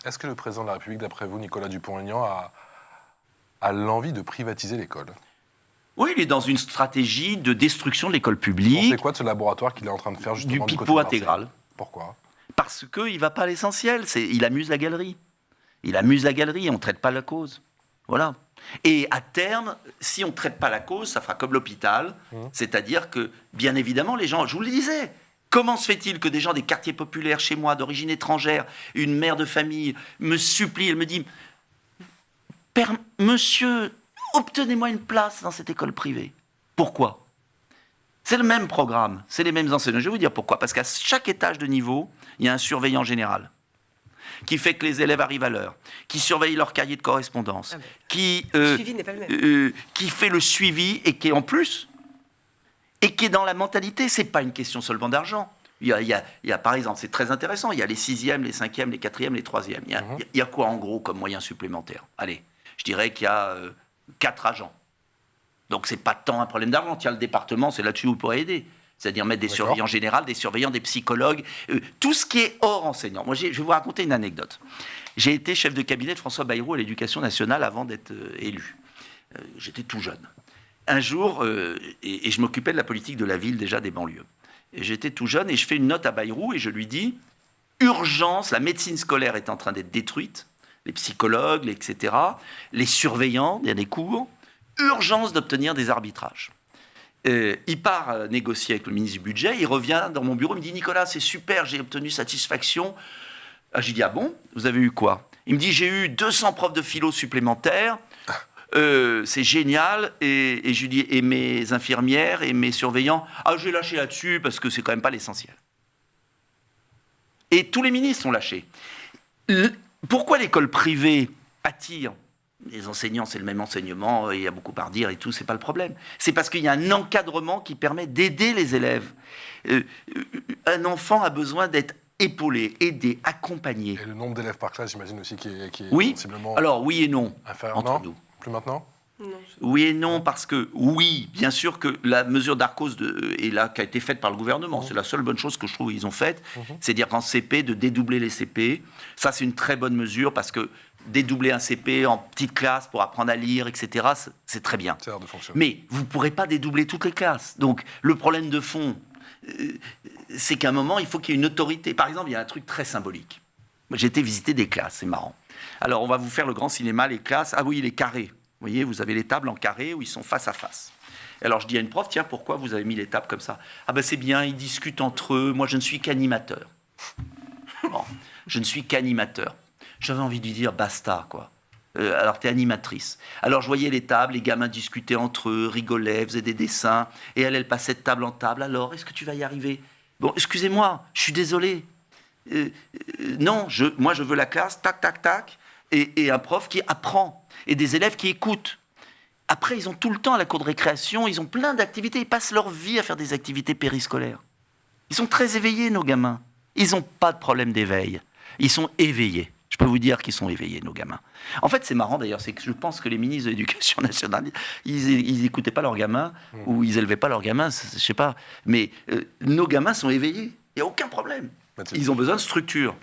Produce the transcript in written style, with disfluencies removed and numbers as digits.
Est-ce que le président de la République, d'après vous, Nicolas Dupont-Aignan, a l'envie de privatiser l'école? Oui, il est dans une stratégie de destruction de l'école Vous publique. pensez quoi de ce laboratoire qu'il est en train de faire justement Du côté pipeau de Marseille? intégral. Pourquoi? Parce qu'il ne va pas à l'essentiel. Il amuse la galerie. Il amuse la galerie, on ne traite pas la cause. Voilà. Et à terme, si on ne traite pas la cause, ça fera comme l'hôpital. C'est-à-dire que, bien évidemment, les gens, je vous le disais, comment se fait-il que des gens des quartiers populaires chez moi, d'origine étrangère, une mère de famille, me supplie, elle me dit « Père, monsieur, obtenez-moi une place dans cette école privée. » Pourquoi? C'est le même programme, c'est les mêmes enseignants. Je vais vous dire pourquoi. Parce qu'à chaque étage de niveau, il y a un surveillant général qui fait que les élèves arrivent à l'heure, qui surveille leur cahier de correspondance, le suivi n'est pas le même. Qui fait le suivi et qui est en plus, et qui est dans la mentalité. C'est pas une question seulement d'argent. Il y a, par exemple, c'est très intéressant, il y a les 6e, les 5e, les 4e, les 3e. Il y a quoi en gros comme moyen supplémentaire? Allez, je dirais qu'il y a 4 agents. Donc c'est pas tant un problème d'argent. Tiens, le département, c'est là-dessus où vous pourrez aider. C'est-à-dire mettre des surveillants généraux, des surveillants, des psychologues, tout ce qui est hors enseignant. Moi, je vais vous raconter une anecdote. J'ai été chef de cabinet de François Bayrou à l'Éducation nationale avant d'être élu. J'étais tout jeune. Un jour, et je m'occupais de la politique de la ville, déjà des banlieues. Et j'étais tout jeune et je fais une note à Bayrou et je lui dis « Urgence, la médecine scolaire est en train d'être détruite, les psychologues, etc., les surveillants, il y a des cours, urgence d'obtenir des arbitrages. » Il part négocier avec le ministre du Budget, il revient dans mon bureau, il me dit « Nicolas, c'est super, j'ai obtenu satisfaction. » Je lui dis « Ah bon, vous avez eu quoi ?» Il me dit « J'ai eu 200 profs de philo supplémentaires, c'est génial. » Et je lui dis « Et mes infirmières et mes surveillants ?»« Ah, j'ai lâché là-dessus parce que c'est quand même pas l'essentiel. » Et tous les ministres ont lâché. Pourquoi l'école privée attire les enseignants? C'est le même enseignement, il y a beaucoup à redire et tout, c'est pas le problème. C'est parce qu'il y a un encadrement qui permet d'aider les élèves. Un enfant a besoin d'être épaulé, aidé, accompagné. Et le nombre d'élèves par classe, j'imagine aussi, qui est Oui, sensiblement alors oui et non, inférieur. entre Non, nous. plus maintenant. Non, Oui et non, parce que oui, bien sûr que la mesure d'Arcos est là, qui a été faite par le gouvernement. C'est la seule bonne chose que je trouve qu'ils ont faite. C'est dire qu'en CP, de dédoubler les CP. Ça, c'est une très bonne mesure parce que dédoubler un CP en petite classe pour apprendre à lire, etc., c'est très bien. C'est hors de fonctionner. Mais vous ne pourrez pas dédoubler toutes les classes. Donc, le problème de fond, c'est qu'à un moment, il faut qu'il y ait une autorité. Par exemple, il y a un truc très symbolique. Moi, j'ai été visiter des classes, c'est marrant. Alors, on va vous faire le grand cinéma, les classes. Ah oui, les carrés. Vous voyez, vous avez les tables en carré où ils sont face à face. Alors, je dis à une prof, tiens, pourquoi vous avez mis les tables comme ça? Ah ben, c'est bien, ils discutent entre eux. Moi, je ne suis qu'animateur. Bon, je ne suis qu'animateur. J'avais envie de lui dire, basta, quoi. Alors, tu es animatrice. Alors, je voyais les tables, les gamins discutaient entre eux, rigolaient, faisaient des dessins. Et elle passait de table en table. Alors, est-ce que tu vas y arriver? Bon, excusez-moi, je suis désolé. Non, moi, je veux la classe, tac, tac, tac. Et un prof qui apprend. Et des élèves qui écoutent. Après, ils ont tout le temps à la cour de récréation, ils ont plein d'activités. Ils passent leur vie à faire des activités périscolaires. Ils sont très éveillés, nos gamins. Ils n'ont pas de problème d'éveil. Ils sont éveillés. Je peux vous dire qu'ils sont éveillés, nos gamins. En fait, c'est marrant d'ailleurs, c'est que je pense que les ministres de l'Éducation nationale, ils n'écoutaient pas leurs gamins, ou ils n'élevaient pas leurs gamins, je ne sais pas. Mais nos gamins sont éveillés. Il n'y a aucun problème. Ils ont besoin de structure.